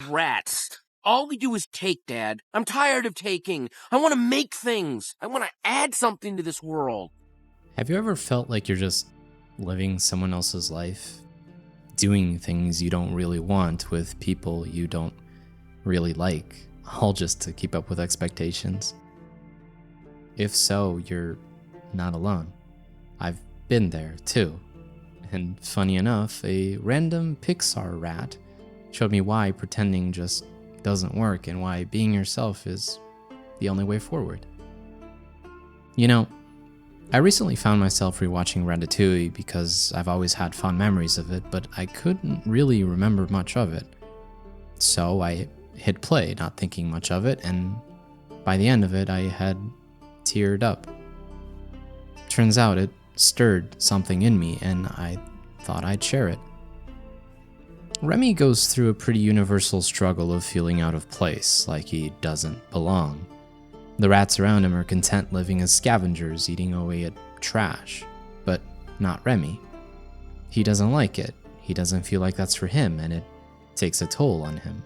rats. All we do is take, Dad. I'm tired of taking. I want to make things. I want to add something to this world. Have you ever felt like you're just living someone else's life? Doing things you don't really want with people you don't really like, all just to keep up with expectations? If so, you're not alone. I've been there too. And funny enough, a random Pixar rat showed me why pretending just doesn't work and why being yourself is the only way forward. You know, I recently found myself rewatching Ratatouille because I've always had fond memories of it, but I couldn't really remember much of it. So I hit play, not thinking much of it, and by the end of it, I had teared up. Turns out it stirred something in me, and I thought I'd share it. Remy goes through a pretty universal struggle of feeling out of place, like he doesn't belong. The rats around him are content living as scavengers, eating away at trash. But not Remy. He doesn't like it. He doesn't feel like that's for him, and it takes a toll on him.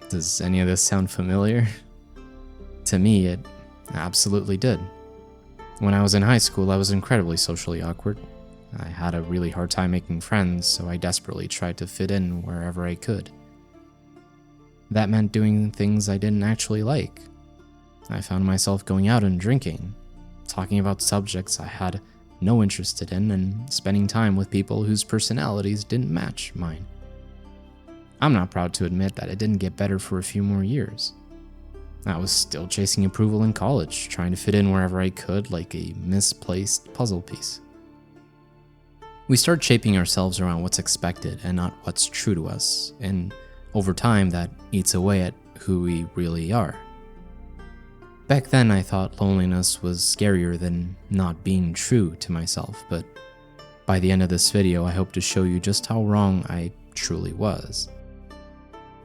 Does any of this sound familiar? To me, it absolutely did. When I was in high school, I was incredibly socially awkward. I had a really hard time making friends, so I desperately tried to fit in wherever I could. That meant doing things I didn't actually like. I found myself going out and drinking, talking about subjects I had no interest in, and spending time with people whose personalities didn't match mine. I'm not proud to admit that it didn't get better for a few more years. I was still chasing approval in college, trying to fit in wherever I could like a misplaced puzzle piece. We start shaping ourselves around what's expected and not what's true to us, and over time that eats away at who we really are. Back then I thought loneliness was scarier than not being true to myself, but by the end of this video I hope to show you just how wrong I truly was.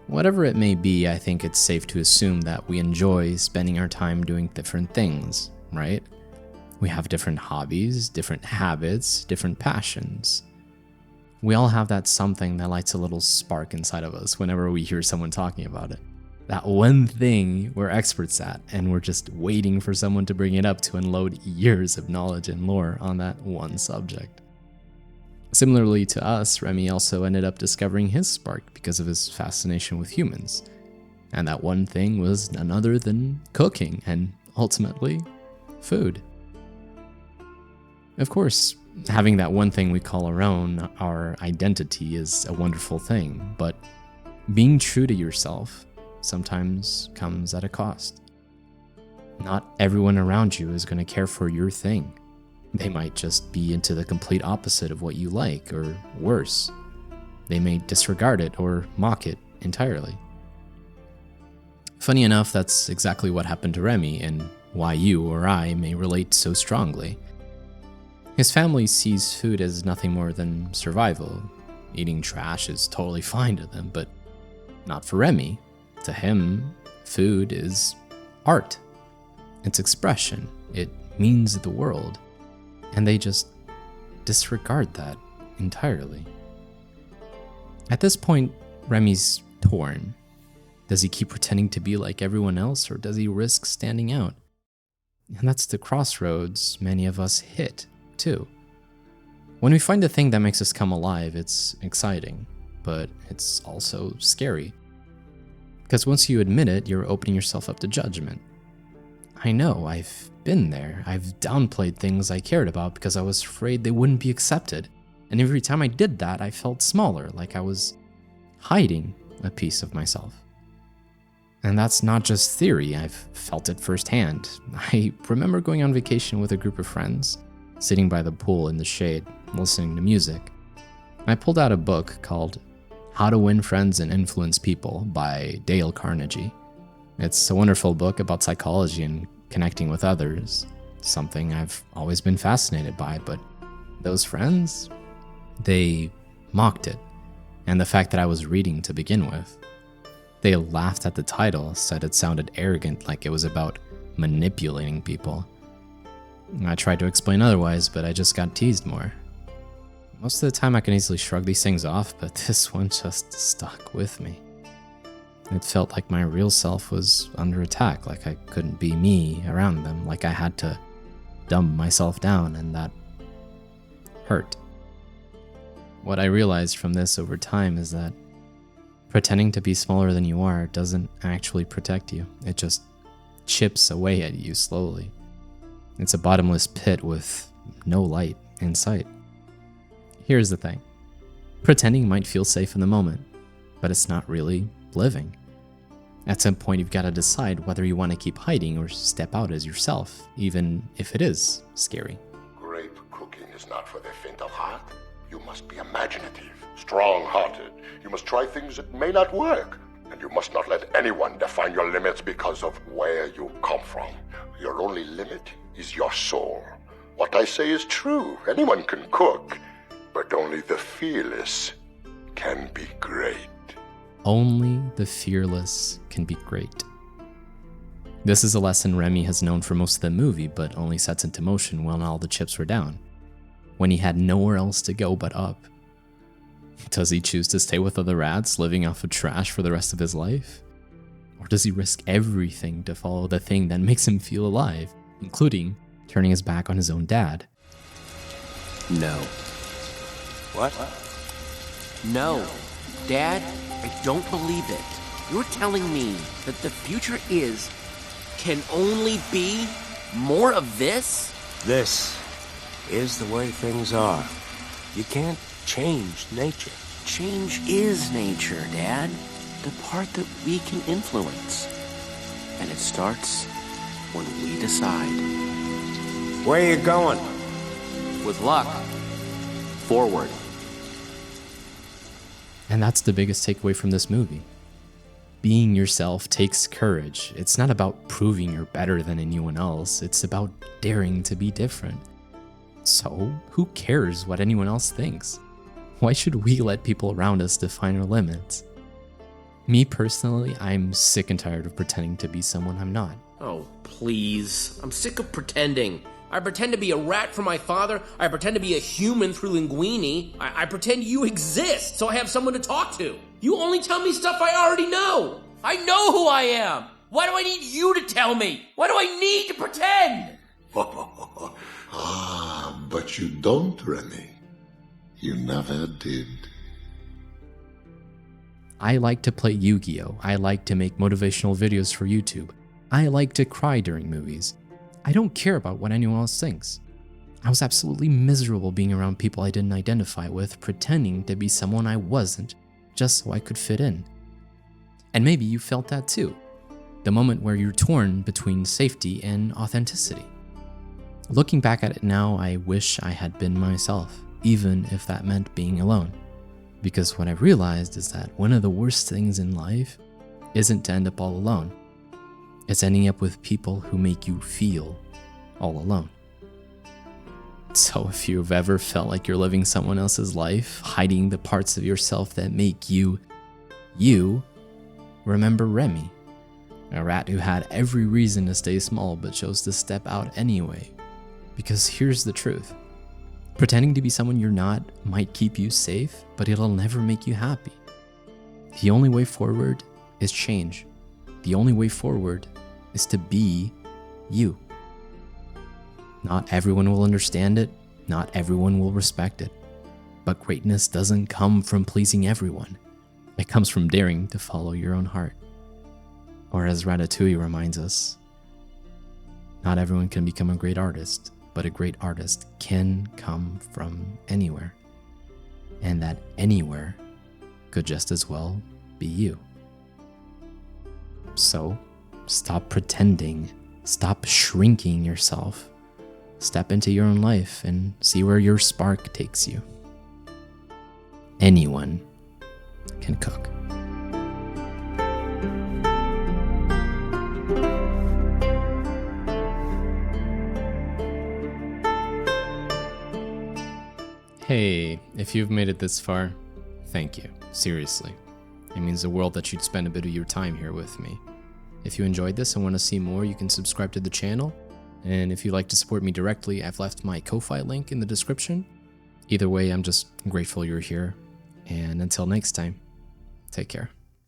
Whatever it may be, I think it's safe to assume that we enjoy spending our time doing different things, right? We have different hobbies, different habits, different passions. We all have that something that lights a little spark inside of us whenever we hear someone talking about it. That one thing we're experts at, and we're just waiting for someone to bring it up to unload years of knowledge and lore on that one subject. Similarly to us, Remy also ended up discovering his spark because of his fascination with humans. And that one thing was none other than cooking and, ultimately, food. Of course, having that one thing we call our own, our identity, is a wonderful thing, but being true to yourself sometimes comes at a cost. Not everyone around you is going to care for your thing. They might just be into the complete opposite of what you like, or worse, they may disregard it or mock it entirely. Funny enough, that's exactly what happened to Remy, and why you or I may relate so strongly. His family sees food as nothing more than survival. Eating trash is totally fine to them, but not for Remy. To him, food is art. It's expression. It means the world. And they just disregard that entirely. At this point, Remy's torn. Does he keep pretending to be like everyone else, or does he risk standing out? And that's the crossroads many of us hit, too. When we find the thing that makes us come alive, it's exciting, but it's also scary. Because once you admit it, you're opening yourself up to judgment. I know, I've been there. I've downplayed things I cared about because I was afraid they wouldn't be accepted. And every time I did that, I felt smaller, like I was hiding a piece of myself. And that's not just theory, I've felt it firsthand. I remember going on vacation with a group of friends, sitting by the pool in the shade, listening to music. I pulled out a book called How to Win Friends and Influence People by Dale Carnegie. It's a wonderful book about psychology and connecting with others, something I've always been fascinated by, but those friends, they mocked it, and the fact that I was reading to begin with. They laughed at the title, said it sounded arrogant, like it was about manipulating people. I tried to explain otherwise, but I just got teased more. Most of the time I can easily shrug these things off, but this one just stuck with me. It felt like my real self was under attack, like I couldn't be me around them, like I had to dumb myself down, and that hurt. What I realized from this over time is that pretending to be smaller than you are doesn't actually protect you. It just chips away at you slowly. It's a bottomless pit with no light in sight. Here's the thing. Pretending might feel safe in the moment, but it's not really living. At some point, you've got to decide whether you want to keep hiding or step out as yourself, even if it is scary. Grape cooking is not for the faint of heart. You must be imaginative, strong-hearted. You must try things that may not work. And you must not let anyone define your limits because of where you come from. Your only limit is your soul. What I say is true. Anyone can cook, but only the fearless can be great. Only the fearless can be great. This is a lesson Remy has known for most of the movie, but only sets into motion when all the chips were down, when he had nowhere else to go but up. Does he choose to stay with other rats, living off of trash for the rest of his life? Or does he risk everything to follow the thing that makes him feel alive, including turning his back on his own dad? No. What? No. Dad, I don't believe it. You're telling me that the future can only be more of this? This is the way things are. You can't change nature. Change is nature, Dad. The part that we can influence. And it starts when we decide. Where are you going? With luck, forward. And that's the biggest takeaway from this movie. Being yourself takes courage. It's not about proving you're better than anyone else. It's about daring to be different. So, who cares what anyone else thinks? Why should we let people around us define our limits? Me personally, I'm sick and tired of pretending to be someone I'm not. Oh, please. I'm sick of pretending. I pretend to be a rat for my father. I pretend to be a human through Linguini. I pretend you exist so I have someone to talk to. You only tell me stuff I already know. I know who I am. Why do I need you to tell me? Why do I need to pretend? But you don't, Remy. You never did. I like to play Yu-Gi-Oh! I like to make motivational videos for YouTube. I like to cry during movies. I don't care about what anyone else thinks. I was absolutely miserable being around people I didn't identify with, pretending to be someone I wasn't, just so I could fit in. And maybe you felt that too. The moment where you're torn between safety and authenticity. Looking back at it now, I wish I had been myself, even if that meant being alone. Because what I've realized is that one of the worst things in life isn't to end up all alone. It's ending up with people who make you feel all alone. So if you've ever felt like you're living someone else's life, hiding the parts of yourself that make you, remember Remy, a rat who had every reason to stay small but chose to step out anyway. Because here's the truth. Pretending to be someone you're not might keep you safe, but it'll never make you happy. The only way forward is change. The only way forward is to be you. Not everyone will understand it, not everyone will respect it, but greatness doesn't come from pleasing everyone. It comes from daring to follow your own heart. Or as Ratatouille reminds us, not everyone can become a great artist, but a great artist can come from anywhere. And that anywhere could just as well be you. So, stop pretending, stop shrinking yourself, step into your own life and see where your spark takes you. Anyone can cook. Hey, if you've made it this far, thank you. Seriously. It means the world that you'd spend a bit of your time here with me. If you enjoyed this and want to see more, you can subscribe to the channel. And if you'd like to support me directly, I've left my Ko-Fi link in the description. Either way, I'm just grateful you're here. And until next time, take care.